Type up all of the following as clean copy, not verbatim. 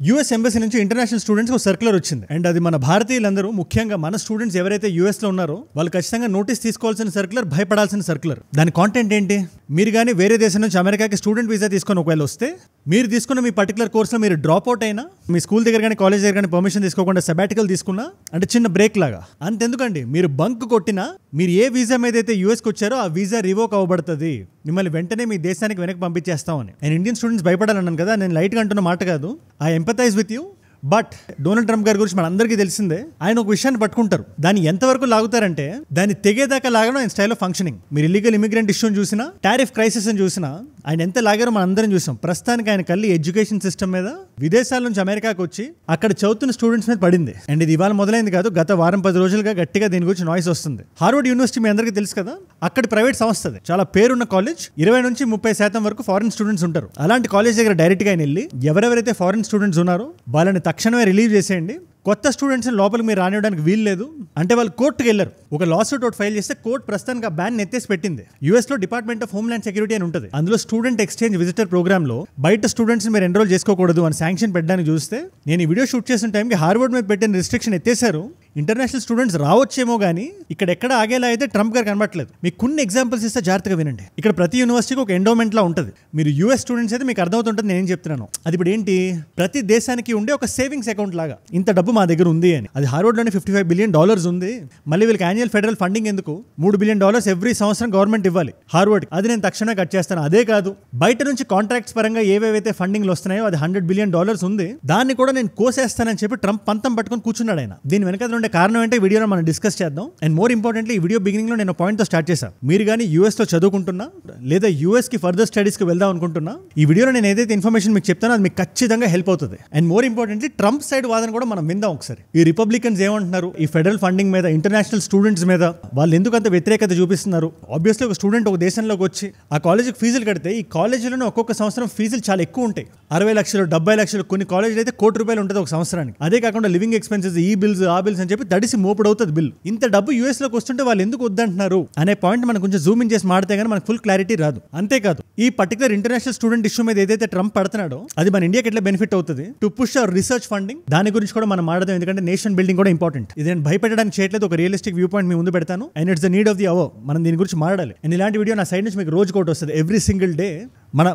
US embassy నుంచి international students ఒక circular వచ్చింది. అండ్ అది మన భారతీయులందరూ, ముఖ్యంగా మన స్టూడెంట్స్ ఎవరైతే యూఎస్ లో ఉన్నారో వాళ్ళు ఖచ్చితంగా నోటీస్ తీసుకోవాల్సిన సర్క్యులర్, భయపడాల్సిన సర్క్యులర్. దాని కాంటెంట్ ఏంటి? మీరు కానీ వేరే దేశం నుంచి అమెరికాకి స్టూడెంట్ వీసా తీసుకొని ఒకవేళ వస్తే, మీరు తీసుకున్న మీ పర్టికులర్ కోర్సులో మీరు డ్రాప్ అవుట్ అయినా, మీ స్కూల్ దగ్గర కానీ కాలేజ్ దగ్గర కానీ పర్మిషన్ తీసుకోకుండా సబాటికల్ తీసుకున్నా, అంటే చిన్న బ్రేక్ లాగా, అంతెందుకండి మీరు బంక్ కొట్టినా, మీరు ఏ వీసా మీద అయితే యూఎస్కి వచ్చారో ఆ వీసా రివోక్ అవ్వబడుతుంది, మిమ్మల్ని వెంటనే మీ దేశానికి వెనక్కి పంపించేస్తామని. నేను ఇండియన్ స్టూడెంట్స్ భయపడాలన్నాను కదా, నేను లైట్గా అంటున్న మాట కాదు. I empathise with you. But Donald Trump గారి గురించి మనందరికీ తెలిసిందే. ఆయన ఒక విషయాన్ని పట్టుకుంటారు, దాన్ని ఎంతవరకు లాగుతారంటే దాన్ని తెగేదాకా లాగడం ఆయన స్టైల్ ఆఫ్ ఫంక్షనింగ్. మీరు ఇల్లీగల్ ఇమిగ్రెంట్ ఇష్యూని చూసినా, టారిఫ్ క్రైసిస్ అని చూసినా, ఆయన ఎంత లాగారో మనం అందరం చూసాం. ప్రస్తుతానికి ఆయన కళ్ళి ఎడ్యుకేషన్ సిస్టమ్ మీద, విదేశాల నుంచి అమెరికాకి వచ్చి అక్కడ చదువుతున్న స్టూడెంట్స్ మీద పడింది. అండ్ ఇది ఇవాళ మొదలైంది కాదు, గత వారం 10 రోజులుగా గట్టిగా దీని గురించి నాయిస్ వస్తుంది. హార్వర్డ్ యూనివర్సిటీ మీ అందరికీ తెలుసు కదా, అక్కడి ప్రైవేట్ సంస్థది, చాలా పేరున్న కాలేజ్. 20 నుంచి 30% వరకు ఫారిన్ స్టూడెంట్స్ ఉంటారు. అలాంటి కాలేజ్ దగ్గర డైరెక్ట్ గా ఆయన వెళ్ళి ఎవరెవరైతే ఫారిన్ స్టూడెంట్స్ ఉన్నారో వాళ్ళని తక్షణమే రిలీవ్ చేసేయండి, కొత్త స్టూడెంట్స్ లోపలికి మీరు రానివ్వడానికి వీలు లేదు అంటే వాళ్ళు కోర్టుకు వెళ్ళారు. ఒక లాసూట్ ఒకటి ఫైల్ చేస్తే కోర్టు ప్రస్తుతానికి ఆ బ్యాన్ ఎత్తేసి పెట్టింది. యూఎస్ లో డిపార్ట్మెంట్ ఆఫ్ హోమ్లాండ్ సెక్యూరిటీ అని ఉంటుంది, అందులో స్టూడెంట్ ఎక్స్చేంజ్ విజిటర్ ప్రోగ్రామ్ లో బయట స్టూడెంట్స్ మీరు ఎన్రోల్ చేసుకోకూడదు అని శాంక్షన్ పెట్టడానికి చూస్తే, నేను ఈ వీడియో షూట్ చేసిన టైంకి హార్వర్డ్ మీద పెట్టిన రిస్ట్రిక్షన్ ఎత్తేసారు. ఇంటర్నేషనల్ స్టూడెంట్స్ రావచ్చేమో కానీ ఇక్కడ ఎక్కడ ఆగేలా అయితే ట్రంప్ గారు కనబట్టలేదు. మీకు కొన్ని ఎగ్జాంపుల్స్ ఇస్తే జాగ్రత్తగా వినండి. ఇక్కడ ప్రతి యూనివర్సిటీకి ఒక ఎండోమెంట్ లా ఉంటుంది. మీరు యూఎస్ స్టూడెంట్స్ అయితే మీకు అర్థమవుతుంటుంది నేను ఏం చెప్తున్నాను. అది ఇప్పుడు ఏంటి, ప్రతి దేశానికి ఉండే ఒక సేవింగ్స్ అకౌంట్ లాగా, ఇంత డబ్బు మా దగ్గర ఉంది అని. అది హార్వర్డ్లోనే $55 బిలియన్ ఉంది. మళ్ళీ వీళ్ళకి యాన్యువల్ ఫెడరల్ ఫండింగ్ ఎందుకు, $3 బిలియన్ ఎవ్రీ సంవత్సరం గవర్నమెంట్ ఇవ్వాలి హార్వర్డ్. అది నేను తక్షణమే కట్ చేస్తాను. అదే కాదు, బయట నుంచి కాంట్రాక్ట్స్ పరంగా ఏవేవైతే ఫండింగ్లు వస్తున్నాయో అది $100 బిలియన్ ఉంది, దాన్ని కూడా నేను కోసేస్తానని చెప్పి ట్రంప్ పంతం పట్టుకొని కూర్చున్నాడు ఆయన. దీని వెనక ఉండే కారణం ఏంటో వీడియోలో మనం డిస్కస్ చేద్దాం. అండ్ మోర్ ఇంపార్టెంట్లీ, ఈ వీడియో బిగినింగ్ లో నేను పాయింట్ తో స్టార్ట్ చేశాను. మీరు కానీ యూఎస్ లో చదువుకుంటున్నా లేదా యూఎస్ కి ఫర్దర్ స్టడీస్ కి వెళ్దాం అనుకుంటున్నా, ఈ వీడియోలో నేను ఏదైతే ఇన్ఫర్మేషన్ మీకు చెప్తానో అది మీకు ఖచ్చితంగా హెల్ప్ అవుతుంది. And more importantly, Trump side వాదన కూడా మనం విందాం ఒకసారి. ఈ రిపబ్లికన్స్ ఏమంటున్నారు ఈ ఫెడరల్ ఫండింగ్ మీద, ఇంటర్నేషనల్ స్టూడెంట్స్ మీద, వాళ్ళు ఎందుకు అంత వ్యతిరేకత చూపిస్తున్నారు? ఆబ్వియస్లీ ఒక స్టూడెంట్ ఒక దేశంలోకి వచ్చి ఆ కాలేజీకి ఫీజులు కడితే, ఈ కాలేజీలోనే ఒక్కొక్క సంవత్సరం ఫీజులు చాలా ఎక్కువ ఉంటాయి. 60 లక్షలు, 70 లక్షలు, కొన్ని కాలేజీలు అయితే ₹1,00,00,000 ఉంటుంది ఒక సంవత్సరానికి. అదే కాకుండా లివింగ్ ఎక్స్పెన్సెస్, ఈ బిల్స్ ఆ బిల్స్ అని చెప్పి తడిసి మోపుడు అవుతుంది బిల్. ఇంత డబ్బు యూఎస్ లోకి వస్తుంటే వాళ్ళు ఎందుకు వద్దంటున్నారు అనే పాయింట్ మనం కొంచెం జూమ్ ఇన్ చేసి మాడితే గానీ మనకు ఫుల్ క్లారిటీ రాదు. అంతేకాదు, ఈ పర్టికులర్ ఇంటర్నేషనల్ స్టూడెంట్ ఇష్యూ మీద ఏదైతే ట్రంప్ పడుతున్నాడో అది మన ఇండియాకి ఎట్లా బెనిఫిట్ అవుతుంది, to push hour research funding, దాని గురించి కూడా మనం మాడదాం. ఎందుకంటే నేషన్ బిల్డింగ్ కూడా ఇంపార్టెంట్. ఇది నేను భయపెట్టడానికి చేయట్లేదు, ఒక రియలిస్టిక్ వ్యూ పాయింట్ మీ ముందు పెడతాను. And it's the need of the hour. మనం దీని గురించి మాట్లాడాలి. అండ్ ఇలాంటి వీడియో నా సైడ్ నుంచి మీకు రోజు ఒకటి వస్తుంది, ఎవ్రీ సింగిల్ డే.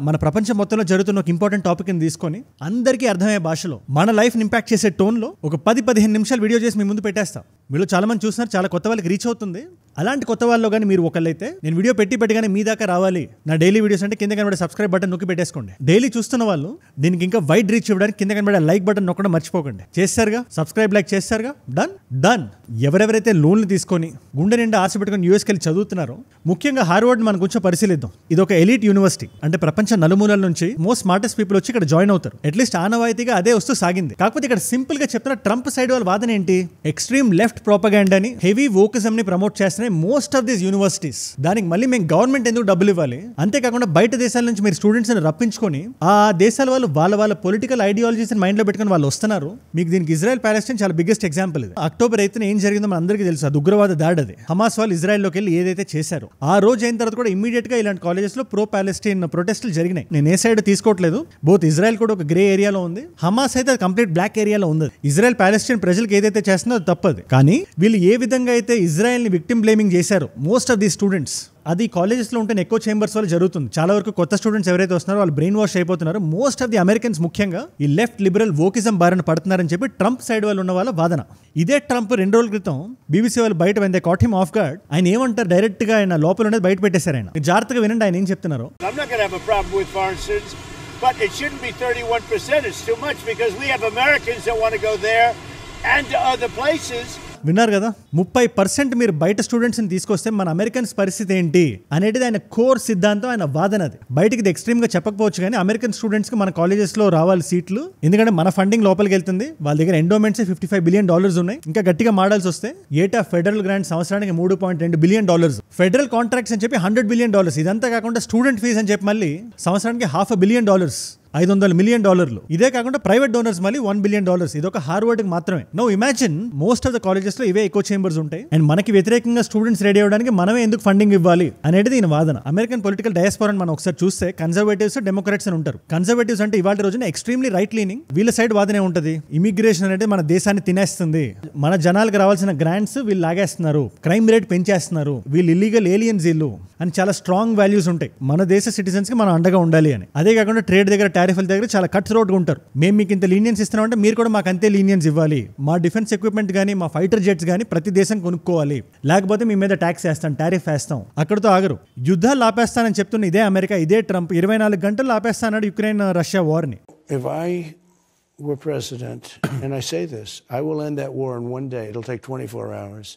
మన ప్రపంచం మొత్తంలో జరుగుతున్న ఒక ఇంపార్టెంట్ టాపిక్ ని తీసుకొని అందరికీ అర్థమయ్యే భాషలో, మన లైఫ్ ని ఇంపాక్ట్ చేసే టోన్ లో ఒక 10-15 నిమిషాలు వీడియో చేసి మీ ముందు పెట్టేస్తాం. మీరు చాలా మంది చూస్తున్నారు, చాలా కొత్త వాళ్ళకి రీచ్ అవుతుంది. అలాంటి కొత్త వాళ్ళలో కానీ మీరు ఒకళ్ళైతే, నేను వీడియో పెట్టగానే మీ దాకా రావాలి నా డైలీ వీడియోస్ అంటే, కింద కనబడే సబ్స్క్రైబ్ బటన్ నొక్కి పెట్టేసుకోండి. డైలీ చూస్తున్న వాళ్ళు దీనికి ఇంకా వైడ్ రీచ్ ఇవ్వడానికి కింద కనబడే లైక్ బటన్ నొక్కడం మర్చిపోకండి. చేస్తారుగా, సబ్స్క్రైబ్ లైక్ చేస్తారుగా, డన్. ఎవరెవరైతే లోన్లు తీసుకొని గుండె నిండా ఆశ పెట్టుకొని యూఎస్కి వెళ్ళి చదువుతున్నారో, ముఖ్యంగా హార్వర్డ్ మనం కొంచెం పరిశీలిద్దాం. ఇది ఒక ఎలీట్ యూనివర్సిటీ, అంటే ప్రపంచ నలుమూలల నుంచి మోస్ట్ స్మార్టెస్ట్ పీపుల్ వచ్చి ఇక్కడ జాయిన్ అవుతారు. అట్లీస్ట్ ఆనవాయితీగా అదే వస్తూ సాగింది. కాకపోతే ఇక్కడ సింపుల్ గా చెప్తున్న ట్రంప్ సైడ్ వాళ్ళ వాదన ఏంటి, ఎక్స్ట్రీమ్ లెఫ్ట్ ప్రోపగాండాని, హెవీ వోకిజం ని ప్రమోట్ చేస్తున్నాయి మోస్ట్ ఆఫ్ దీస్ యూనివర్సిటీస్. దానికి మళ్ళీ మేము గవర్నమెంట్ ఎందుకు డబ్బులు ఇవ్వాలి? అంతేకాకుండా బయట దేశాల నుంచి మీరు స్టూడెంట్స్ ని రప్పించుకొని ఆ దేశాల వాళ్ళు వాళ్ళ పొలిటికల్ ఐడియాలజీస్ మైండ్ లో పెట్టుకుని వాళ్ళు వస్తున్నారు. మీకు దీనికి ఇజ్రాయెల్ పాలెస్టైన్ చాలా బిగ్గెస్ట్ ఎగ్జాంపుల్. ఇది అక్టోబర్ 8న ఏం జరిగిందో మన అందరికీ తెలుసు, అది ఉగ్రవాద దాడి. అది హమాస్ వాళ్ళు ఇజ్రాయెల్ లోకి వెళ్ళి ఏదైతే చేశారో, ఆ రోజు అయిన తర్వాత కూడా ఇమీడియట్ గా ఇలాంటి కాలేజెస్ లో ప్రో పాలెస్టైన్ ప్రొటెస్టులు జరిగినాయి. నేను ఏ సైడ్ తీసుకోవట్లేదు, బోత్ ఇజ్రాయెల్ కూడా ఒక గ్రే ఏరియాలో ఉంది, హమాస్ అయితే కంప్లీట్ బ్లాక్ ఏరియాలో ఉంది. ఇజ్రాయెల్ పాలెస్టైన్ ప్రజలకు ఏదైతే చేస్తుందో అది తప్పదు. కానీ వీళ్ళు ఏ విధంగా అయితే ఇజ్రాయెల్ ని విక్టిమ్ బ్లేమింగ్ చేశారు మోస్ట్ ఆఫ్ ది స్టూడెంట్స్, అది కాలేజెస్లో ఉంటే ఎకో చేంబర్స్ వల్ల జరుగుతుంది. చాలా వరకు కొత్త స్టూడెంట్స్ ఎవరైతే వస్తున్నారో వాళ్ళు బ్రెయిన్ వాష్ అయిపోతున్నారు. మోస్ట్ ఆఫ్ ది అమెరికన్స్ ముఖ్యంగా ఈ లెఫ్ట్ లిబరల్ వోకిజం బారిన పడుతున్నారని చెప్పి ట్రంప్ సైడ్ వాళ్ళు ఉన్న వాళ్ళ వాదన. ఇదే ట్రంప్ 2 రోజుల క్రితం బీబీసీ వాళ్ళు బయట when they caught him off guard, ఆయన ఏమంటారు డైరెక్ట్ గా, ఆయన లోపల ఉండేది బయట పెట్టేశారు. ఆయన జాగ్రత్తగా వినండి ఆయన ఏం చెప్తున్నారు. But it shouldn't be 31%. It's too much because we have Americans that want to go there and to other places. విన్నారు కదా, 30% మీరు బయట స్టూడెంట్స్ ని తీసుకొస్తే మన అమెరికన్స్ పరిస్థితి ఏంటి అనేది ఆయన కోర్ సిద్ధాంతం, ఆయన వాదన. అది బయటికి ఎక్స్ట్రీమ్ గా చెప్పకపోవచ్చు కానీ అమెరికన్ స్టూడెంట్స్ కి మన కాలేజెస్ లో రావాలి సీట్లు, ఎందుకంటే మన ఫండింగ్ లోపలికి వెళ్తుంది. వాళ్ళ దగ్గర ఎండోమెంట్స్ $55 బిలియన్ ఉన్నాయి. ఇంకా గట్టిగా మాడాల్సి వస్తే ఏటా ఫెడరల్ గ్రాంట్ సంవత్సరానికి $3.2 బిలియన్, ఫెడరల్ కాంట్రాక్ట్స్ అని చెప్పి $100 బిలియన్, ఇదంతా కాకుండా స్టూడెంట్ ఫీజ్ అని చెప్పి మళ్ళీ సంవత్సరానికి $500 million. $500 మిలియన్. ఇదే కాకుండా ప్రైవేట్ డోనర్స్ మళ్ళీ $1 బిలియన్. ఇదొక హార్వర్డ్ కి మాత్రమే. No imagine most of the colleges లో ఇవే ఎకో చేంబర్స్ ఉంటాయి. అండ్ మనకి వ్యతిరేకంగా స్టూడెంట్స్ రెడీ అవ్వడానికి మనమే ఎందుకు ఫండింగ్ ఇవ్వాలి అనేది దీని వాదన. అమెరికన్ పొలిటికల్ డయాస్పోరా మనం ఒకసారి చూస్తే కన్జర్వేటివ్స్, డెమోక్రాట్స్ అని ఉంటారు. కన్జర్వేటివ్స్ అంటే ఇవాళ రోజున ఎక్స్ట్రీమ్లీ రైట్ లీనింగ్. వీళ్ళ సైడ్ వాదనే ఉంటుంది, ఇమిగ్రేషన్ అనేది మన దేశాన్ని తినేస్తుంది, మన జనాలకు రావాల్సిన గ్రాంట్స్ వీళ్ళు లాగేస్తున్నారు, క్రైమ్ రేట్ పెంచేస్తున్నారు, వీళ్ళు ఇల్లీగల్ ఏలియన్స్ వీళ్ళు అని చాలా స్ట్రాంగ్ వాల్యూస్ ఉంటాయి. మన దేశ సిటిజన్స్ కి మనం అండగా ఉండాలి అని. అదే కాకుండా ట్రేడ్ దగ్గర, టారిఫ్ల దగ్గర చాలా కట్స్ రోడ్గా ఉంటారు. మేము మీకు ఇంత లీనియన్స్ ఇస్తున్నామంటే మీరు కూడా మాకు అంతే లీనియన్స్ ఇవ్వాలి. మా డిఫెన్స్ ఎక్విప్మెంట్ కానీ, మా ఫైటర్ జెట్స్ కానీ ప్రతి దేశం కొనుక్కోవాలి, లేకపోతే మీ మీద ట్యాక్స్ వేస్తాం, టారిఫ్ వేస్తాం. అక్కడతో ఆగరు. యుద్ధాలు ఆపేస్తానని చెప్తున్న ఇదే అమెరికా, ఇదే ట్రంప్ 24 గంటలు ఆపేస్తానన్నాడు యుక్రెయిన్ రష్యా వార్ని. If I were president, and I say this, I will end that war in one day. It'll take 24 hours.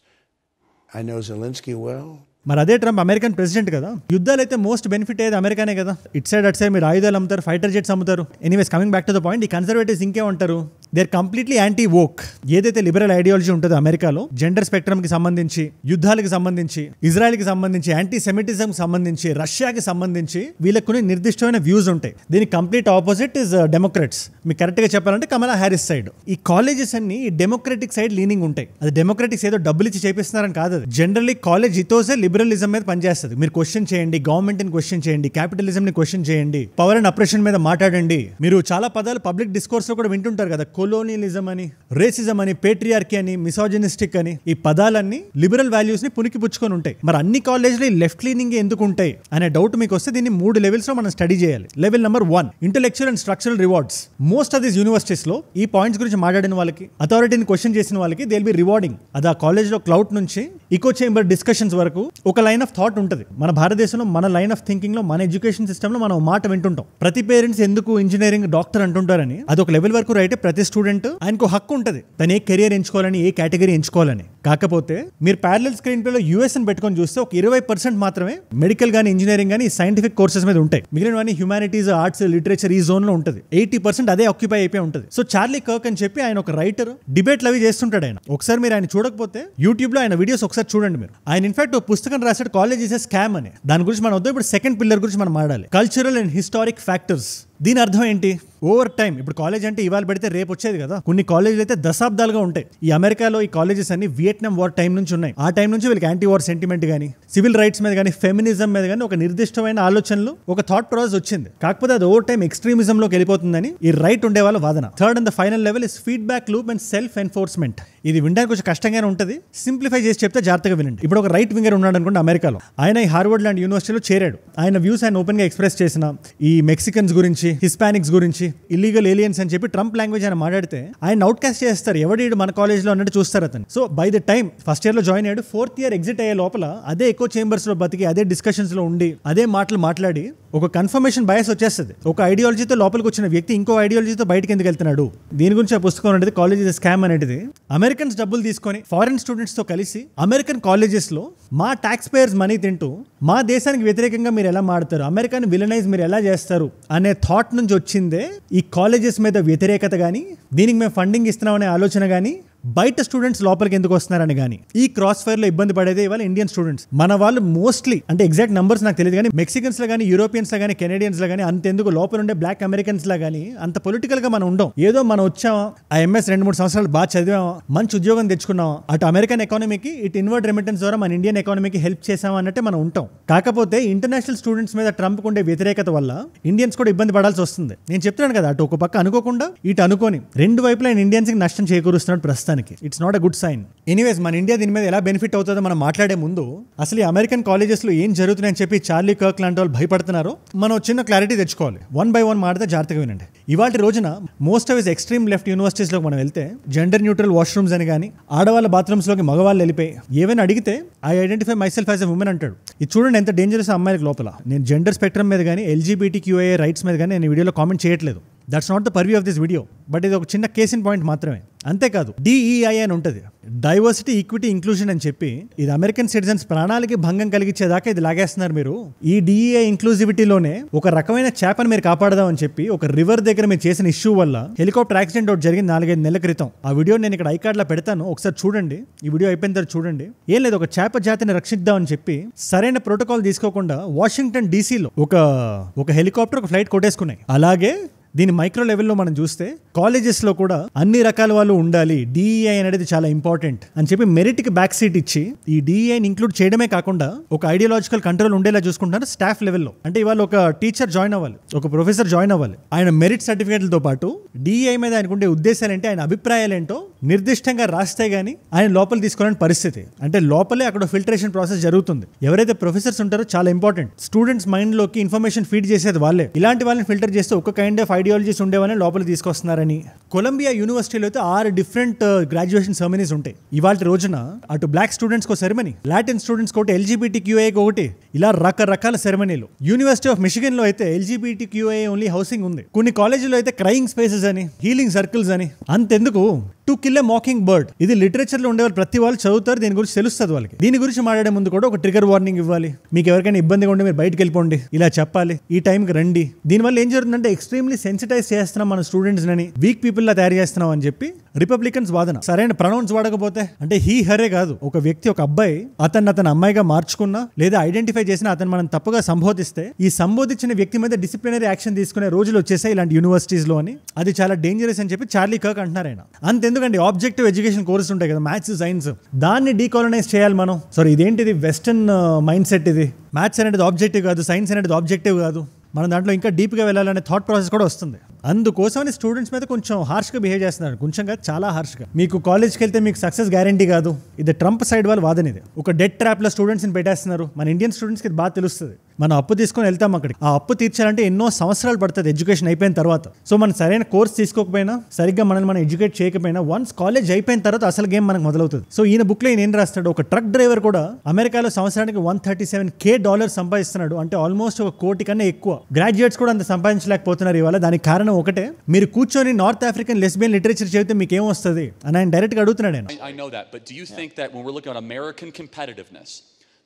I know Zelensky well. మరి అదే ట్రంప్ అమెరికన్ ప్రెసిడెంట్ కదా. యుద్ధాలు అయితే మోస్ట్ బెనిఫిట్ అయ్యేది అమెరికానే కదా. ఇట్ సైడ్ అట్ సైడ్ మీరు ఆయుధాలు అమ్ముతారు, ఫైటర్ జెట్స్ అమ్ముతారు. Anyways coming back to the point, ఈ కన్సర్వేటివ్స్ ఇంకేమంటారు, they are completely anti woke. ఏదైతే లిబరల్ ఐడియాలజీ ఉంటుందో అమెరికాలో, జెండర్ స్పెక్ట్రమ్ కి సంబంధించి, యుద్ధాలకు సంబంధించి, ఇజ్రాయెల్ కి సంబంధించి, యాంటీ సెమిటిజం కి సంబంధించి, రష్యాకి సంబంధించి వీళ్ళకి కొన్ని నిర్దిష్టమైన వ్యూస్ ఉంటాయి. దీనికి కంప్లీట్ ఆపోజిట్ ఇస్ డెమోక్రాట్స్. మీకు కరెక్ట్ గా చెప్పాలంటే కమలా హ్యారిస్ సైడ్. ఈ కాలేజెస్ అన్ని డెమోక్రటిక్ సైడ్ లీనింగ్ ఉంటాయి. అది డెమోక్రటిక్స్ ఏదో డబ్బులు ఇచ్చి చేపిస్తున్నారని కాదు. అది జనరల్లీ కాలేజ్ ఇతోసే లిబరలిజం మీద పనిచేస్తుంది. మీరు క్వశ్చన్ చేయండి, గవర్నమెంట్ ని క్వశ్చన్ చేయండి, క్యాపిటలిజం ని క్వశ్చన్ చేయండి, పవర్ అండ్ అప్రెషన్ మీద మాట్లాడండి. మీరు చాలా పదాలు పబ్లిక్ డిస్కోర్స్ లో కూడా వింటుంటారు కదా, కొలోనియలిజం అని, రేసిజం అని, పేట్రియార్కీ అని, మిసోజినిస్టిక్ అని. ఈ పదాలన్నీ లిబరల్ వాల్యూస్ ని పునికి పుచ్చుకొని ఉంటాయి. మరి అన్ని కాలేజ్లో లెఫ్ట్ లీనింగ్ ఎందుకు ఉంటాయి అనే డౌట్ మీకు వస్తే దీన్ని 3 లెవెల్స్ లో మనం స్టడీ చేయాలి. Level number 1, intellectual and structural rewards. Most of these universities లో ఈ పాయింట్స్ గురించి మాట్లాడిన వాళ్ళకి, అథారిటీని క్వశ్చన్ చేసిన వాళ్ళకి దే విల్ బి రివార్డింగ్. అది ఆ కాలేజ్ లో క్లౌడ్ నుంచి ఈకో చేంబర్ డిస్కషన్స్ వరకు ఒక లైన్ ఆఫ్ థాట్ ఉంటుంది. మన భారతదేశంలో మన లైన్ ఆఫ్ థింకింగ్ లో, మన ఎడ్యుకేషన్ సిస్టమ్ లో మనం మాట వింటుంటాం. ప్రతి పేరెంట్స్ ఎందుకు ఇంజనీరింగ్, డాక్టర్ అంటుంటారని. అది ఒక లెవెల్ వరకు రైతే ప్రతి స్టూడెంట్ ఆయనకు హక్కు ఉంటుంది తను ఏ కెరియర్ ఎంచుకోవాలని, ఏ కేటగిరీ ఎంచుకోవాలని. కాకపోతే మీరు ప్యారలల్ స్క్రీన్ ప్లే లో యూఎస్ అని పెట్టుకొని చూస్తే ఒక 20% మాత్రమే మెడికల్ గానీ, ఇంజనీరింగ్ గానీ, సైంటిఫిక్ కోర్సెస్ మీద ఉంటాయి. మిగిలినవన్నీ హ్యూమానిటీస్, ఆర్ట్స్, లిటరేచర్ ఈ జోన్ లో ఉంటుంది. 80% అదే ఆక్యుపై అయిపోయి ఉంటుంది. సో చార్లీ కర్క్ అని చెప్పి ఆయన ఒక రైటర్, డిబేట్లు అవి చేస్తుంటాడు ఆయన. ఒకసారి మీరు ఆయన చూడకపోతే యూట్యూబ్ లో ఆయన వీడియోస్ ఒకసారి చూడండి మీరు. ఆయన ఇన్ఫాక్ట్ ఒక పుస్తకం రాశాడు, కాలేజ్ ఇస్ ఎ స్కామ్ అని. దాని గురించి మనం వద్దాం. ఇప్పుడు సెకండ్ పిల్లర్ గురించి మనం మాట్లాడాలి, కల్చరల్ అండ్ హిస్టారిక్ ఫ్యాక్టర్స్. దీని అర్థం ఏంటి? Over time. ఇప్పుడు కాలేజ్ అంటే ఇవాళ పెడితే రేపు వచ్చేది కదా. కొన్ని కాలేజీలు అయితే దశాబ్దాలుగా ఉంటాయి. ఈ అమెరికాలో ఈ కాలేజెస్ అన్ని వియట్నాం వార్ టైం నుంచి ఉన్నాయి. ఆ టైం నుంచి వీళ్ళకి యాంటీ వార్ సెంటిమెంట్ కానీ, సివిల్ రైట్స్ మీద కానీ, ఫెమినిజం మీద కానీ ఒక నిర్దిష్టమైన ఆలోచనలు, ఒక థాట్ ప్రాసెస్ వచ్చింది. కాకపోతే అది ఓవర్ టైం ఎక్స్ట్రీమిజం లోకి వెళ్ళిపోతుందని ఈ రైట్ ఉండే వాళ్ళ వాదన. Third and the final level is feedback loop and self enforcement. ఇది వినడానికి కొంచెం కష్టంగానే ఉంటుంది, సింప్లిఫై చేసి చెప్తే జాగ్రత్తగా వినండి. ఇప్పుడు ఒక రైట్ వింగర్ ఉన్నాడు అనుకోండి అమెరికాలో. ఆయన ఈ హార్వర్డ్ లాంటి యూనివర్సిటీలో చేరాడు. ఆయన వ్యూస్ ఆయన ఓపెన్ గా ఎక్స్ప్రెస్ చేసిన ఈ మెక్సికన్స్ గురించి, హిస్పానిక్స్ గురించి, ఇల్లీగల్ ఏలియన్స్ అని చెప్పి ట్రంప్ లాంగ్వేజ్ ఆయన మాట్లాడితే ఆయన అవుట్కాస్ట్ చేస్తారు. ఎవడు మన కాలేజ్లో అన్నట్టు చూస్తారు అతను. So by the time first year లో జాయిన్ అయ్యాడు, 4th ఇయర్ ఎగ్జిట్ అయ్యే లోపల అదే ఎకో చేంబర్స్ లో బతికి, అదే డిస్కషన్స్ లో ఉండి, అదే మాటలు మాట్లాడి ఒక కన్ఫర్మేషన్ బయాస్ వచ్చేస్తుంది. ఒక ఐడియాలజీతో లోపలికి వచ్చిన వ్యక్తి ఇంకో ఐడియాలజీతో బయటకి ఎందుకు వెళ్తున్నాడు. దీని గురించి ఆ పుస్తకం అనేది కాలేజ్ ఇస్ స్కామ్ అనేది. అమెరికన్స్ డబ్బులు తీసుకొని ఫారిన్ స్టూడెంట్స్ తో కలిసి అమెరికన్ కాలేజెస్ లో మా టాక్స్ పేయర్స్ మనీ తింటూ మా దేశానికి వ్యతిరేకంగా మీరు ఎలా మాడతారు, అమెరికాని విలనైజ్ మీరు ఎలా చేస్తారు అనే థాట్ నుంచి వచ్చిందే ఈ కాలేజెస్ మీద వ్యతిరేకత కానీ, దీనికి మేము ఫండింగ్ ఇస్తున్నాం అనే ఆలోచన కానీ, బయట స్టూడెంట్స్ లోపలికి ఎందుకు వస్తున్నారని కానీ. ఈ క్రాస్ ఫైర్ లో ఇబ్బంది పడేదే ఇవాళ ఇండియన్ స్టూడెంట్స్. మన వాళ్ళు మోస్ట్లీ, అంటే ఎగ్జాక్ట్ నంబర్స్ నాకు తెలియదు కానీ, మెక్సికన్స్ లో కానీ, యూరోపియన్స్ లో కానీ, కెనేడియన్స్ లో కానీ అంతెందుకు లోపల ఉండే బ్లాక్ అమెరికన్స్ లా కానీ అంత పొలిటికల్ గా మనం ఉండం. ఏదో మనం వచ్చామా, ఆ ఎంఎస్ 2-3 సంవత్సరాలు బాగా చదివామా, మంచి ఉద్యోగం తెచ్చుకున్నామా, అటు అమెరికన్ ఎకానమీకి, ఇటు ఇన్వర్డ్ రెమిటెన్స్ ద్వారా మన ఇండియన్ ఎకానమీకి హెల్ప్ చేసామా అన్నట్టే మనం ఉంటాం. కాకపోతే ఇంటర్నేషనల్ స్టూడెంట్స్ మీద ట్రంప్ ఉండే వ్యతిరేకత వల్ల ఇండియన్స్ కూడా ఇబ్బంది పడాల్సి వస్తుంది. నేను చెప్తున్నాను కదా, అటు ఒక పక్క అనుకోకుండా ఇటు అనుకోని రెండు వైపులా ఇండియన్స్ కి నష్టం చేకూరుస్తున్నాడు ప్రస్తుతానికి. It's not a good sign. Anyways మన ఇండియా దీని మీద ఎలా బెనిఫిట్ అవుతుందో మనం మాట్లాడే ముందు అసలు ఈ అమెరికన్ కాలేజెస్ లో ఏం జరుగుతున్నాయని చెప్పి చార్లీ కర్క్ లాంటి వాళ్ళు భయపడుతున్నారో మనం చిన్న క్లారిటీ తెచ్చుకోవాలి. 1 by 1 మాట్లాడితే జాగ్రత్తగా వినండి. ఇవాళ రోజున most of is extreme left universities లోకి మనం వెళ్తే జెండర్ న్యూట్రల్ వాష్రూమ్స్ అని కానీ, ఆడవాళ్ళ బాత్రూమ్స్ లోకి మగవాళ్ళు వెళ్ళిపోయి ఏమైనా అడిగితే I identify my self as a women అంటాడు. ఇది చూడండి ఎంత డేంజరస్ అమ్మాయిలకు లోపల. నేను జెండర్ స్పెక్ట్రమ్ మీద కానీ, LGBTQIA రైట్స్ మీద కానీ నేను వీడియోలో కామెంట్ చేయట్లేదు. That's not the purview of this video. But ఇది ఒక చిన్న కేస్ ఇన్ పాయింట్ మాత్రమే. అంతేకాదు DEI అని ఉంటుంది, డైవర్సిటీ, ఈక్విటీ, ఇంక్లూజన్ అని చెప్పి. ఇది అమెరికన్ సిటిజన్స్ ప్రాణాలకి భంగం కలిగించేదాకా ఇది లాగేస్తున్నారు మీరు. ఈ DEI ఇంక్లూజివిటీలోనే ఒక రకమైన చేపను మీరు కాపాడదామని చెప్పి ఒక రివర్ దగ్గర మీరు చేసిన ఇష్యూ వల్ల హెలికాప్టర్ యాక్సిడెంట్ ఒకటి జరిగింది 4-5 నెలల క్రితం. ఆ వీడియో నేను ఇక్కడ ఐకార్డ్ లో పెడతాను, ఒకసారి చూడండి. ఈ వీడియో అయిపోయిన తర్వాత చూడండి. ఏం లేదు, ఒక చేప జాతిని రక్షిద్దామని చెప్పి సరైన ప్రోటోకాల్ తీసుకోకుండా వాషింగ్టన్ DC లో ఒక హెలికాప్టర్, ఒక ఫ్లైట్ కొట్టేసుకున్నాయి. అలాగే దీని మైక్రో లెవెల్లో మనం చూస్తే కాలేజెస్ లో కూడా అన్ని రకాల వాళ్ళు ఉండాలి, DEI అనేది చాలా ఇంపార్టెంట్ అని చెప్పి మెరిట్ కి బ్యాక్ సీట్ ఇచ్చి ఈ DEIని ఇంక్లూడ్ చేయడమే కాకుండా ఒక ఐడియాలజికల్ కంట్రోల్ ఉండేలా చూసుకుంటారు స్టాఫ్ లెవెల్లో. అంటే ఇవాళ ఒక టీచర్ జాయిన్ అవ్వాలి, ఒక ప్రొఫెసర్ జాయిన్ అవ్వాలి, ఆయన మెరిట్ సర్టిఫికేట్లతో పాటు DEI మీద ఆయనకుండే ఉద్దేశాలు ఏంటి, ఆయన అభిప్రాయాలు ఏంటో నిర్దిష్టంగా రాస్తే గానీ ఆయన లోపల తీసుకోవాలని పరిస్థితి. అంటే లోపలే అక్కడ ఫిల్టరేషన్ ప్రాసెస్ జరుగుతుంది. ఎవరైతే ప్రొఫెసర్స్ ఉంటారో చాలా ఇంపార్టెంట్, స్టూడెంట్స్ మైండ్ లోకి ఇన్ఫర్మేషన్ ఫీడ్ చేసేది వాళ్ళే. ఇలాంటి వాళ్ళని ఫిల్టర్ చేస్తే ఒక కైండ్ ఆఫ్ ఐడియాలజీస్ ఉండేవాళ్ళని లోపల తీసుకొస్తున్నారని. కొలంబియా యూనివర్సిటీలో అయితే 6 డిఫరెంట్ గ్రాడ్యుయేషన్ సెరమనీస్ ఉంటాయి. ఇవాళ రోజున అటు బ్లాక్ స్టూడెంట్స్ కో సెరమనీ, లాటిన్ స్టూడెంట్స్ ఒకటి, LGBTQIA ఒకటి, ఇలా రకరకాల సెరమనీలు. యూనివర్సిటీ ఆఫ్ మిషిగన్ లో అయితే LGBTQIA ఓన్లీ హౌసింగ్ ఉంది. కొన్ని కాలేజీలో అయితే క్రైయింగ్ స్పేసెస్ అని, హీలింగ్ సర్కిల్స్ అని. అంతెందుకు to kill a mocking bird, ఇది లిటరేచర్ లో ఉండేవాళ్ళు ప్రతి వాళ్ళు చదువుతారు, దీని గురించి తెలుస్తుంది వాళ్ళకి. దీని గురించి మాట్లాడే ముందు కూడా ఒక ట్రిగర్ వార్నింగ్ ఇవ్వాలి. మీకు ఎవరికైనా ఇబ్బందిగా ఉంటే మీరు బయటకు వెళ్ళిపోండి, ఇలా చెప్పాలి, ఈ టైంకి రండి. దీనివల్ల ఏం జరుగుతుందంటే ఎక్స్ట్రీమ్లీ సెన్సిటైజ్ చేస్తున్నాం మన స్టూడెంట్స్ అని, వీక్ పీపుల్ లా తయారు చేస్తున్నాం అని చెప్పి రిపబ్లికన్స్ వాదన. సరైన ప్రొనౌన్స్ వాడకపోతే, అంటే హీ హరే కాదు, ఒక వ్యక్తి ఒక అబ్బాయి అతను అమ్మాయిగా మార్చుకున్నా లేదా ఐడెంటిఫై చేసినా అతను మనం తప్పుగా సంబోధిస్తే ఈ సంబోధించిన వ్యక్తి మీద డిసిప్లినరీ యాక్షన్ తీసుకునే రోజులు వచ్చేసాయి ఇలాంటి యూనివర్సిటీస్ లో అని. అది చాలా డేంజరస్ అని చెప్పి చార్లీ కర్క్ అంటున్నారు ఆయన. అంతెందుకండి, ఆబ్జెక్టివ్ ఎడ్యుకేషన్ కోర్సెస్ ఉంటాయి కదా, మ్యాథ్స్, సైన్స్, దాన్ని డీకాలనైజ్ చేయాలి మనం. సారీ, ఇదేంటిది వెస్టర్న్ మైండ్ సెట్ ఇది. మ్యాథ్స్ అనేది ఆబ్జెక్టివ్ కాదు, సైన్స్ అనేది ఆబ్జెక్టివ్ కాదు, మనం దాంట్లో ఇంకా డీప్గా వెళ్ళాలనే థాట్ ప్రాసెస్ కూడా వస్తుంది. అందుకోసమని స్టూడెంట్స్ మీద కొంచెం హార్ష్గా బిహేవ్ చేస్తున్నారు, కొంచెం కాదు చాలా హార్ష్గా. మీకు కాలేజ్కి వెళ్తే మీకు సక్సెస్ గ్యారంటీ కాదు, ఇది ట్రంప్ సైడ్ వాళ్ళు వాదన. ఇది ఒక డెట్ ట్రాప్లో స్టూడెంట్స్ని పెట్టేస్తున్నారు. మన ఇండియన్ స్టూడెంట్స్కి ఇది బాగా తెలుస్తుంది. మనం అప్పు తీసుకొని వెళ్తాం అక్కడికి, ఆ అప్పు తీర్చాలంటే ఎన్నో సంవత్సరాలు పడుతుంది ఎడ్యుకేషన్ అయిపోయిన తర్వాత. సో మనం సరైన కోర్స్ తీసుకోకపోయినా, సరిగ్గా మనల్ని మనం ఎడ్యుకేట్ చేయకపోయినా, వన్స్ కాలేజ్ అయిపోయిన తర్వాత అసలు గేమ్ మనకు మొదలవుతుంది. సో ఈయన బుక్లో ఈయన ఏం రాస్తాడు, ఒక ట్రక్ డ్రైవర్ కూడా అమెరికాలో సంవత్సరానికి $137K సంపాదిస్తున్నాడు, అంటే ఆల్మోస్ట్ ఒక కోటి కన్నా ఎక్కువ. గ్రాడ్యుయేట్స్ కూడా అంత సంపాదించలేకపోతున్నారు ఇవాళ. దానికి కారణం ఒకటే, మీరు కూర్చొని నార్త్ ఆఫ్రికన్ లెస్బియన్ లిటరేచర్ చదివితే మీకు ఏం వస్తుంది అని ఆయన డైరెక్ట్గా అడుగుతున్నాడు. I know that, but do you think that when we're looking at American competitiveness,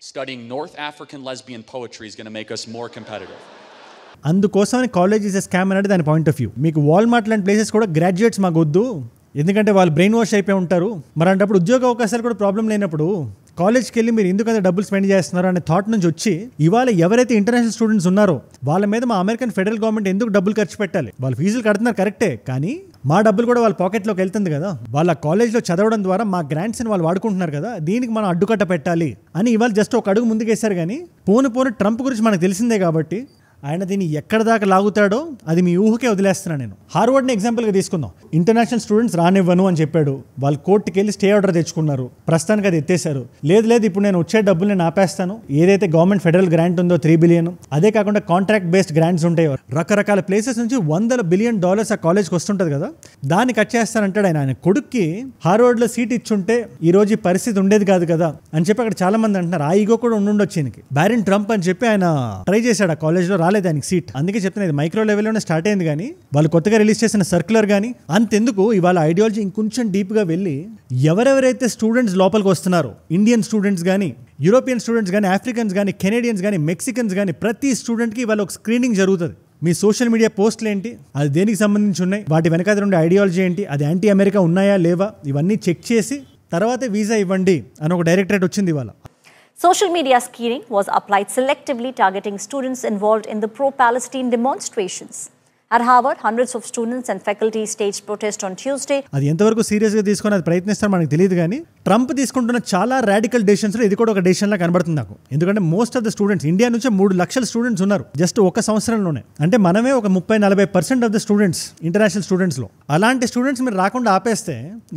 studying North African lesbian poetry is going to make us more competitive? అందుకోసమని కాలేజ్ ఈజ్ ఎ స్కామ్ అనేది దాని పాయింట్ ఆఫ్ వ్యూ. మీకు Walmart లాంటి places కూడా graduates మాకు వద్దు, ఎందుకంటే వాళ్ళు బ్రెయిన్ వాష్ అయిపోయి ఉంటారు. మరి అంటే ఉద్యోగ అవకాశాలు కూడా ప్రాబ్లం లేనప్పుడు కాలేజ్కి వెళ్ళి మీరు ఎందుకంటే డబ్బులు స్పెండ్ చేస్తున్నారు అనే థాట్ నుంచి వచ్చి ఇవాళ ఎవరైతే ఇంటర్నేషనల్ స్టూడెంట్స్ ఉన్నారో వాళ్ళ మీద మా అమెరికన్ ఫెడరల్ గవర్నమెంట్ ఎందుకు డబ్బులు ఖర్చు పెట్టాలి? వాళ్ళు ఫీజులు కడుతున్నారు కరెక్టే, కానీ మా డబ్బులు కూడా వాళ్ళ పాకెట్లోకి వెళ్తుంది కదా. వాళ్ళ కాలేజ్లో చదవడం ద్వారా మా గ్రాంట్స్ని వాళ్ళు వాడుకుంటున్నారు కదా, దీనికి మనం అడ్డుకట్ట పెట్టాలి అని ఇవాళ జస్ట్ ఒక అడుగు ముందుకేశారు. కానీ పోను ట్రంప్ గురించి మనకు తెలిసిందే కాబట్టి ఆయన దీన్ని ఎక్కడ దాకా లాగుతాడో అది మీ ఊహకే వదిలేస్తున్నాను నేను. హార్వర్డ్ని ఎగ్జాంపుల్గా తీసుకుందాం. ఇంటర్నేషనల్ స్టూడెంట్స్ రానివ్వను అని చెప్పాడు, వాళ్ళు కోర్టుకి వెళ్ళి స్టే ఆర్డర్ తెచ్చుకున్నారు, ప్రస్తుతానికి అది ఎత్తేసారు. లేదు ఇప్పుడు నేను వచ్చే డబ్బులు నేను ఆపేస్తాను, ఏదైతే గవర్నమెంట్ ఫెడరల్ గ్రాంట్ ఉందో $3 బిలియన్, అదే కాకుండా కాంట్రాక్ట్ బేస్డ్ గ్రాంట్స్ ఉంటాయో రకరకాల ప్లేసెస్ నుంచి $100 బిలియన్ ఆ కాలేజ్కి వస్తుంటుంది కదా, దాన్ని కట్ చేస్తానంటాడు ఆయన. ఆయన కొడుక్కి హార్వర్డ్లో సీట్ ఇచ్చుంటే ఈ రోజు ఈ పరిస్థితి ఉండేది కాదు కదా అని చెప్పి అక్కడ చాలా మంది అంటున్నారు. ఆ ఈగో కూడా ఉండుండొచ్చు ఈయనకి. బ్యారన్ ట్రంప్ అని చెప్పి ఆయన ట్రై చేశాడు, ఆ కాలేజ్లో రాలేదు ఆయనకి సీట్. అందుకే చెప్తున్నది మైక్రో లెవెల్లోనే స్టార్ట్ అయింది. కానీ వాళ్ళు కొత్తగా రిలీజ్ చేసిన సర్క్యులర్ కానీ అంతెందుకు, ఇవాళ ఐడియాలజీ ఇంకొంచెం డీప్గా వెళ్ళి ఎవరెవరైతే స్టూడెంట్స్ లోపలికి వస్తున్నారో, ఇండియన్ స్టూడెంట్స్ కానీ, యూరోపియన్ స్టూడెంట్స్ కానీ, ఆఫ్రికన్స్ కానీ, కెనేడియన్స్ కానీ, మెక్సికన్స్ కానీ, ప్రతి స్టూడెంట్కి ఇవాళ ఒక స్క్రీనింగ్ జరుగుతుంది. మీ సోషల్ మీడియా పోస్టులు ఏంటి, అది దేనికి సంబంధించి ఉన్నాయి, వాటి వెనకాల ఉండే ఐడియాలజీ ఏంటి, అది యాంటీ అమెరికా ఉన్నాయా లేవా, ఇవన్నీ చెక్ చేసి తర్వాత వీసా ఇవ్వండి అని ఒక డైరెక్టరేట్ వచ్చింది ఇవాళ. Social media screening was applied selectively targeting students involved in the pro-Palestine demonstrations. At Harvard, hundreds of students and faculty staged protest on Tuesday. అది ఎంతవరకు సీరియస్గా తీసుకొని అది ప్రయత్నిస్తారో మనకు తెలియదు. కానీ ట్రంప్ తీసుకుంటున్న చాలా రాడికల్ డెసిషన్స్లో ఇది కూడా ఒక డెసిషన్లా కనబడుతుంది నాకు. ఎందుకంటే most of the students, India నుంచి 3 లక్షల స్టూడెంట్స్ ఉన్నారు జస్ట్ ఒక సంవత్సరంలోనే. అంటే మనమే ఒక 30-40% ఆఫ్ ద స్టూడెంట్స్ ఇంటర్నేషనల్ స్టూడెంట్స్లో. అలాంటి స్టూడెంట్స్ మీరు రాకుండా ఆపేస్తే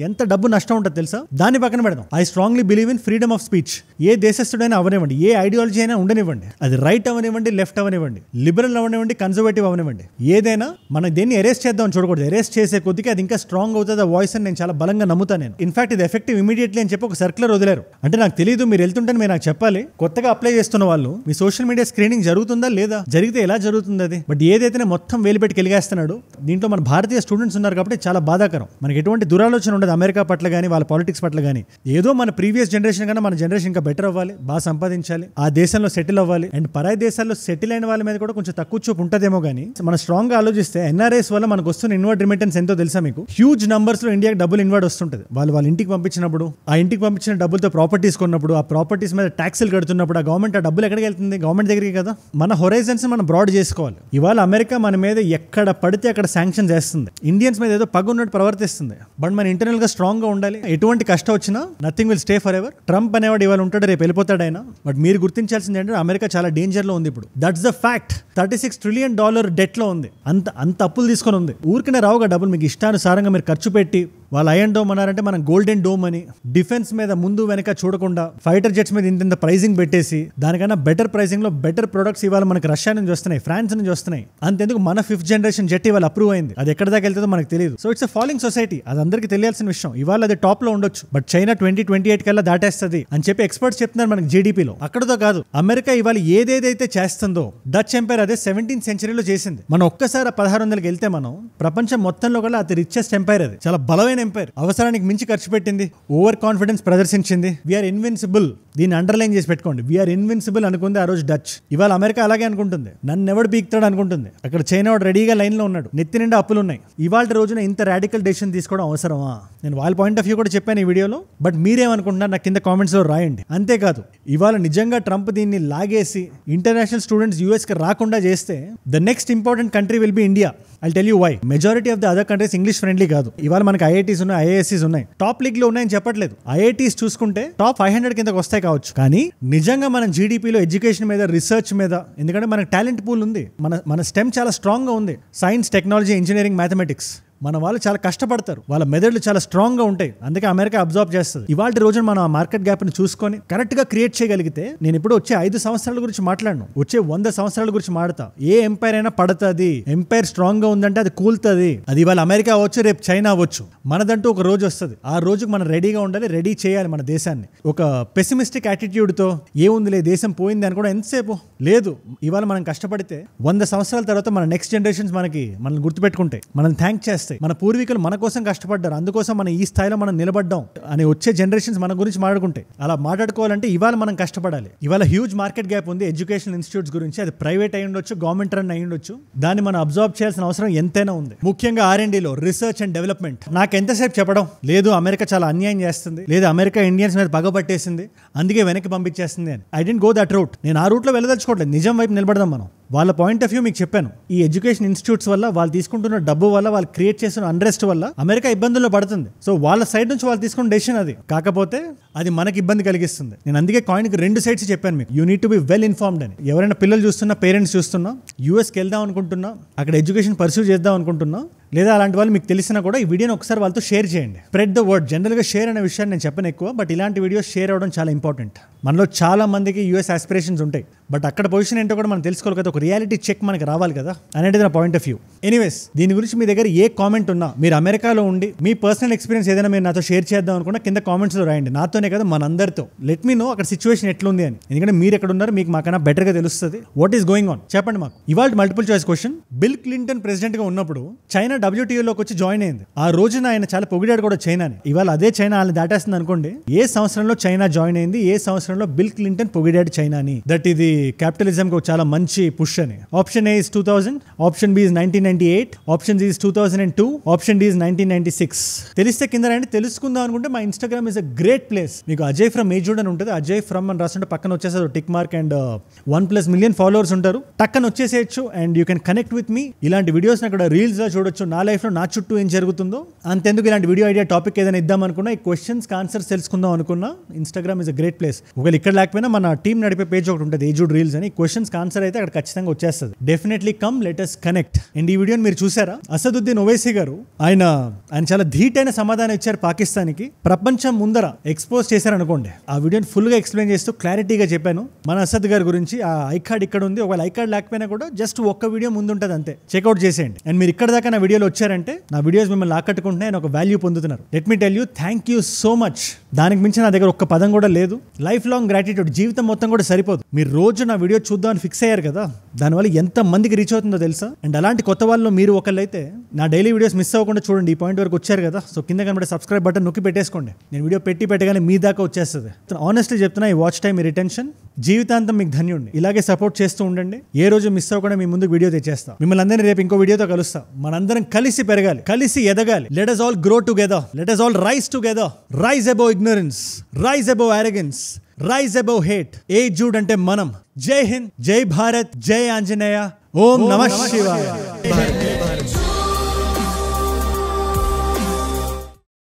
ఎంత డబ్బు నష్టం ఉంటుంది తెలుసా? దాన్ని పక్కన పెడదాం. I strongly believe in freedom of speech. ఏ దేశస్తుడైనా అవనివ్వండి, ఏ ఐడియాలజీ అయినా ఉండనివ్వండి, అది రైట్ అవనివ్వండి, లెఫ్ట్ అవనివ్వండి, లిబరల్ అవనివ్వండి, కన్జర్వేటివ్ అవనివ్వండి, ఏదైనా మనం దేన్ని ఎరేస్ట్ చేద్దాం చూడకూడదు. ఎరేస్ట్ చేసే కొద్దికి అది ఇంకా స్ట్రాంగ్ అవుతుంది ఆ వాయిస్ అని నేను చాలా బలంగా నమ్ముతాను నేను. ఇన్ఫాక్ట్ ఇది ఎఫెక్టివ్ ఇమీడియట్లీ అని చెప్పి ఒక సర్క్యులర్ వదిలేరు. అంటే నాకు తెలియదు, మీరు వెళ్తుంటే మీరు నాకు చెప్పాలి. కొత్తగా అప్లై చేస్తున్న వాళ్ళు మీ సోషల్ మీడియా స్క్రీనింగ్ జరుగుతుందా లేదా, జరిగితే ఎలా జరుగుతుంది అది. బట్ ఏదైతే మొత్తం వేలిపెట్టి కెలిగేస్తున్నాడు. దీంట్లో మన భారతీయ స్టూడెంట్స్ ఉన్నారు కాబట్టి చాలా బాధాకరం. మనకి ఎటువంటి దురాలోచన ఉండదు అమెరికా పట్ల కానీ, వాళ్ళ పాలిటిక్స్ పట్ల కానీ. ఏదో మన ప్రీవియస్ జనరేషన్ కన్నా మన జనరేషన్ ఇంకా బెటర్ అవ్వాలి, బాగా సంపాదించాలి, ఆ దేశంలో సెటిల్ అవ్వాలి. అండ్ పరాయి దేశాల్లో సెటిల్ అయిన వాళ్ళ మీద కూడా కొంచెం తక్కువ చూపు ఉంటుందేమో కానీ మన స్ట్రాంగ్ ఆలోచన ఆలోచిస్తే ఎన్ఆర్ఐస్ వల్ల మనకు వస్తున్న ఇన్వర్డ్ రిమిటెన్స్ ఎంతో తెలుసా మీకు? హ్యూజ్ నంబర్స్ లో ఇండియాకి డబ్బులు ఇన్వర్డ్ వస్తుంటది. వాళ్ళ ఇంటికి పంపించినప్పుడు, ఆ ఇంటికి పంపించిన డబ్బులతో ప్రాపర్టీస్ కొన్నప్పుడు, ఆ ప్రాపర్టీస్ మీద ట్యాక్సులు కడుతున్నప్పుడు ఆ గవర్నమెంట్ ఆ డబ్బులు ఎక్కడికి వెళ్తుంది? గవర్నమెంట్ దగ్గరికి కదా. మన హొరైజన్స్ మనం బ్రాడ్ చేసుకోవాలి. ఇవాళ అమెరికా మన మీద ఎక్కడ పడితే అక్కడ శాంక్షన్ చేస్తుంది, ఇండియన్స్ మీద ఏదో పగ ఉన్నట్టు ప్రవర్తిస్తుంది. బట్ మన ఇంటర్నల్ గా స్ట్రాంగ్ గా ఉండాలి. ఎటువంటి కష్టం వచ్చినా nothing will stay for ever. Trump అనేవాడు ఇవాళ ఉంటాడు, రేపు వెళ్ళిపోతాడు ఆయన. బట్ మీరు గుర్తించాల్సింది ఏంటంటే అమెరికా చాలా డేంజర్ లో ఉంది ఇప్పుడు. That's the fact. $36 trillion debt లో ఉంది. అంత అప్పులు తీసుకొని ఉంది. ఊరికనే రావుగా డబ్బులు. మీకు ఇష్టానుసారంగా మీరు ఖర్చు పెట్టి, వాళ్ళు ఐరన్ డోమ్ అన్నారంటే మనం గోల్డెన్ డోమ్ అని, డిఫెన్స్ మీద ముందు వెనక చూడకుండా ఫైటర్ జెట్స్ మీద ఇంత ప్రైజింగ్ పెట్టేసి, దానికన్నా బెటర్ ప్రైజింగ్ లో బెటర్ ప్రొడక్ట్స్ ఇవాళ మనకి రష్యా నుంచి వస్తున్నాయి, ఫ్రాన్స్ నుంచి వస్తున్నాయి. అంతెందుకు మన 5th generation జెట్ ఇవాళ అప్రూవ్ అయింది. అది ఎక్కడ దాకా వెళ్తుందో మనకు తెలియదు. So it's a falling society. అది అందరికీ తెలియాల్సిన విషయం. ఇవాళ అది టాప్ లో ఉండొచ్చు, బట్ చైనా 2028 కల్లా దాటేస్తుంది అని చెప్పి ఎక్స్పర్ట్స్ చెప్తున్నారు మనకి జీడీపీలో. అక్కడతో కాదు, అమెరికా ఇవాళ ఏదేదైతే చేస్తుందో డచ్ ఎంపైర్ అదే 17th centuryలో చేసింది. మనం ఒక్కసారి 1600కి వెళ్తే మనం ప్రపంచం మొత్తంలో కూడా అతి రిచెస్ట్ ఎంపైర్. అది చాలా బలమైన ఎంపైర్. అవసరానికి మించి ఖర్చు పెట్టింది, ఓవర్ కాన్ఫిడెన్స్ ప్రదర్శించింది. We're invincible. దీన్ని అండర్లైన్ చేసి పెట్టుకోండి. వీఆర్ ఇన్విన్సిబుల్ అనుకుంది ఆ రోజు డచ్. ఇవాళ అమెరికా అలాగే అనుకుంటుంది. నన్ను ఎవడు పీకుతాడు అనుకుంటుంది. అక్కడ చైనా వాడు రెడీగా లైన్ లో ఉన్నాడు, నెత్తి నిండా అప్పులు ఉన్నాయి. ఇవాళ రోజున ఇంత రాడికల్ డెసిషన్ తీసుకోవడం అవసరమా? నేను వాళ్ళ పాయింట్ ఆఫ్ వ్యూ కూడా చెప్పాను ఈ వీడియోలో. బట్ మీరేమనుకుంటున్నారు నాకు కింద కామెంట్స్ లో రాయండి. అంతేకాదు, ఇవాళ నిజంగా ట్రంప్ దీన్ని లాగేసి ఇంటర్నేషనల్ స్టూడెంట్స్ యూఎస్ కి రాకుండా చేస్తే the next important country will be India. I'll tell you why. Majority of the other countries English friendly కాదు. ఇవాళ మనకి IITs ఉన్నాయి, IISCs ఉన్నాయి, టాప్ లీగ్ లో ఉన్నాయని చెప్పట్లేదు. IITs చూసుకుంటే టాప్ 500 కిందకి వస్తాయి కావచ్చు, కానీ నిజంగా మన జీడీపీలో ఎడ్యుకేషన్ మీద, రీసెర్చ్ మీద, ఎందుకంటే మనకి టాలెంట్ పూల్ ఉంది, మన స్టెమ్ చాలా స్ట్రాంగ్ గా ఉంది. Science, technology, engineering, mathematics. మన వాళ్ళు చాలా కష్టపడతారు, వాళ్ళ మెదడులు చాలా స్ట్రాంగ్ గా ఉంటాయి. అందుకే అమెరికా అబ్జార్బ్ చేస్తుంది. ఇవాళ రోజున మనం ఆ మార్కెట్ గ్యాప్ ని చూసుకొని కరెక్ట్ గా క్రియేట్ చేయగలిగితే, నేను ఇప్పుడు వచ్చే 5 సంవత్సరాల గురించి మాట్లాడను, వచ్చే 100 సంవత్సరాల గురించి మాడతా. ఏ ఎంపైర్ అయినా పడుతుంది. ఎంపైర్ స్ట్రాంగ్ గా ఉందంటే అది కూలుతుంది. అది ఇవాళ అమెరికా అవ్వచ్చు, రేపు చైనా అవ్వచ్చు. మనదంటూ ఒక రోజు వస్తుంది. ఆ రోజుకి మనం రెడీగా ఉండాలి, రెడీ చేయాలి మన దేశాన్ని. ఒక పెసిమిస్టిక్ యాటిట్యూడ్ తో ఏముందిలే దేశం పోయింది అని కూడా ఎంతసేపు లేదు. ఇవాళ మనం కష్టపడితే 100 సంవత్సరాల తర్వాత మన నెక్స్ట్ జనరేషన్స్ మనల్ని గుర్తుపెట్టుకుంటాయి, మనం థ్యాంక్ చేస్తాయి. మన పూర్వీకులు మన కోసం కష్టపడ్డారు, అందుకోసం మనం ఈ స్థాయిలో మనం నిలబడ్డాం అని వచ్చే జనరేషన్స్ మన గురించి మాట్లాడుకుంటాయి. అలా మాట్లాడుకోవాలంటే ఇవాళ మనం కష్టపడాలి. ఇవాళ హ్యూజ్ మార్కెట్ గ్యాప్ ఉంది ఎడ్యుకేషనల్ ఇన్స్టిట్యూట్స్ గురించి. అది ప్రైవేట్ అయి ఉండొచ్చు, గవర్నమెంట్ రన్ అయి ఉండొచ్చు. దాన్ని మనం అబ్జర్వ్ చేయాల్సిన అవసరం ఎంతైనా ఉంది. ముఖ్యంగా R&Dలో, రీసెర్చ్ అండ్ డెవలప్మెంట్. నాకు ఎంతసేపు చెప్పడం లేదు అమెరికా చాలా అన్యాయం చేస్తుంది, లేదా అమెరికా ఇండియన్స్ మీద పగబట్టేసింది, అందుకే వెనక్కి పంపించేస్తుంది అని. I didn't go that route. నేను ఆ రూట్లో వెళ్ళదలుచుకోవట్లేదు. నిజం వైపు నిలబడదాం మనం. వాళ్ళ పాయింట్ ఆఫ్ వ్యూ మీకు చెప్పాను. ఈ ఎడ్యుకేషన్ ఇన్స్టిట్యూట్స్ వల్ల, వాళ్ళు తీసుకుంటున్న డబ్బు వల్ల, వాళ్ళు క్రియేట్ చేస్తున్న అన్రెస్ట్ వల్ల అమెరికా ఇబ్బందుల్లో పడుతుంది. సో వాళ్ళ సైడ్ నుంచి వాళ్ళు తీసుకున్న డెసిషన్ అది. కాకపోతే అది మనకి ఇబ్బంది కలిగిస్తుంది. నేను అందుకే కాయిన్కి 2 సైడ్స్ చెప్పాను మీకు. You need to be well informed అని. ఎవరైనా పిల్లలు చూస్తున్నా, పేరెంట్స్ చూస్తున్నా, యూఎస్కి వెళ్దాం అనుకుంటున్నా, అక్కడ ఎడ్యుకేషన్ పర్సూ చేద్దాం అనుకుంటున్నా, లేదా అలాంటి వాళ్ళు మీకు తెలిసినా కూడా ఈ వీడియోని ఒకసారి వాళ్ళతో షేర్ చేయండి. Spread the word. జనరల్గా షేర్ అనే విషయాన్ని నేను చెప్పను ఎక్కువ, బట్ ఇలాంటి వీడియోస్ షేర్ అవ్వడం చాలా ఇంపార్టెంట్. మనలో చాలా మందికి యూఎస్ ఆస్పిరేషన్స్ ఉంటాయి, బట్ అక్కడ పొజిషన్ ఏంటో కూడా మనం తెలుసుకోవాలి కదా. ఒక రియాలిటీ చెక్ మనకి రావాలి కదా అనేది నా పాయింట్ ఆఫ్ వ్యూ. ఎనీవేస్, దీని గురించి మీ దగ్గర ఏ కామెంట్ ఉన్నా, మీరు అమెరికాలో ఉండి మీ పర్సనల్ ఎక్స్పీరియన్స్ ఏదైనా మీరు నాతో షేర్ చేద్దాం అనుకున్నా కింద కామెంట్స్లో రాయండి. నాతోనే కదా, మనందరితో. లెట్ మీ నో అక్కడ సిచ్యువేషన్ ఎట్లుంది అని. ఎందుకంటే మీరు ఎక్కడ ఉన్నారు, మీకు మాకన్నా బెటర్గా తెలుస్తుంది. వాట్ ఈస్ గోయింగ్ ఆన్ చెప్పండి మాకు. ఇవాళ multiple choice question. Bill Clinton president గా ఉన్నప్పుడు చైనా WTOలోకి వచ్చి జాయిన్ అయింది. ఆ రోజున ఆయన చాలా పొగిడాడు కూడా చైనాని. ఇవాళ అదే చైనా వాళ్ళని దాటేస్తుంది అనుకోండి. ఏ సంవత్సరంలో చైనా జాయిన్ అయింది, ఏ సంవత్సరంలో బిల్ క్లింటన్ పొగిడాడు చైనాని, దట్ ఇది క్యాపిటలిజం కు చాలా మంచి పుష్ అని. Option A is 2000, option B is 1998, option C is 2002, option D is 1996. తెలిస్తే కింద రండి. తెలుసుకుందాం అనుకుంటే మా Instagram is a great place. మీకు అజయ్ ఫ్రమ్ ఏజూడ్ అని ఉంటుంది. అజయ్ ఫ్రమ్ అని రాస్తుంటే పక్కన వచ్చేసారు tick mark and 1+ million followers ఉంటారు. టక్కన వచ్చేసేయచ్చు and you can connect with me. ఇలాంటి వీడియోస్ అక్కడ రీల్స్ లో చూడొచ్చు. నా లైఫ్ లో నా చుట్టూ ఏం జరుగుతుందో. అంతెందుకు ఇలాంటి వీడియో ఐడియా టాపిక్ ఏదైనా ఇద్దాం అనుకున్నా, ఈ క్వశ్చన్స్ ఆన్సర్స్ తెలుసుకుందాం అనుకున్నా, Instagram is a great place. ఒకవేళ ఇక్కడ లేకపోయినా మన టీం నడిపే పేజ్ ఒకటి ఉంటుంది, ఏజూడ్ రీల్స్ అని. క్వశ్చన్స్ ఆన్సర్ అయితే అక్కడ ఖచ్చితంగా వచ్చేస్తుంది. Definitely come, let us connect. And ఈ వీడియోని మీరు చూసారా? అసదుద్దీన్ ఓవైసీ గారు ఆయన చాలా ధీటైన సమాధానం ఇచ్చారు పాకిస్తాన్కి. ప్రపంచం ముందర ఎక్స్పోజ్ చేశారు అనుకోండి. ఆ వీడియోని ఫుల్ గా ఎక్స్ప్లెయిన్ చేస్తూ క్లారిటీగా చెప్పాను మన అసద్ గారి గురించి. ఆ ఐకార్డ్ ఇక్కడ ఉంది. ఒకవేళ ఐకార్డ్ లేకపోయినా కూడా జస్ట్ ఒక్క వీడియో ముందు ఉంటుంది అంతే, చెక్అవుట్ చేసేయండి. అండ్ మీరు ఇక్కడ దాకా నా వీడియోలో స్థాయిలో వచ్చారంటే నా వీడియోస్ మిమ్మల్ని ఆకట్టుకుంటున్నాయి అని ఒక వాల్యూ పొందుతున్నారు. Let me tell you, thank you so much. దానికి మించి నా దగ్గర ఒక్క పదం కూడా లేదు. లైఫ్ లాంగ్ గ్రాటిట్యూడ్, జీవితం మొత్తం కూడా సరిపోదు. మీరు రోజు నా వీడియో చూద్దామని ఫిక్స్ అయ్యారు కదా, దానివల్ల ఎంత మందికి రీచ్ అవుతుందో తెలుసా? అండ్ అలాంటి కొత్త వాళ్ళలో మీరు ఒకళ్ళైతే నా డైలీ వీడియోస్ మిస్ అవ్వకుండా చూడండి. ఈ పాయింట్ వరకు వచ్చారు కదా, సో కింద కనబడే సబ్స్క్రైబ్ బటన్ నొక్కి పెట్టేసుకోండి. నేను వీడియో పెట్టగానే మీ దాకా వచ్చేస్తుంది. ఆనెస్ట్లీ చెప్తున్నా, ఈ వాచ్ టైం, ఈ రిటెన్షన్ జీవితాంతం మీకు ధన్యుండి. ఇలాగే సపోర్ట్ చేస్తూ ఉండండి. ఏ రోజు మిస్ అవ్వకుండా మీ ముందుకు వీడియో తెచ్చేస్తాం. మిమ్మల్ని అందరినీ రేపు ఇంకో వీడియోతో కలుస్తాం. మనందరం కలిసి పెరగాలి, కలిసి ఎదగాలి. Let us all grow together. Let us all rise together. Rise above ignorance. Rise above arrogance. Rise above hate. ఏ జూడ్ అంటే మనం. జై హింద్, జై భారత్, జై ఆంజనేయ. ఓం నమః శివాయ.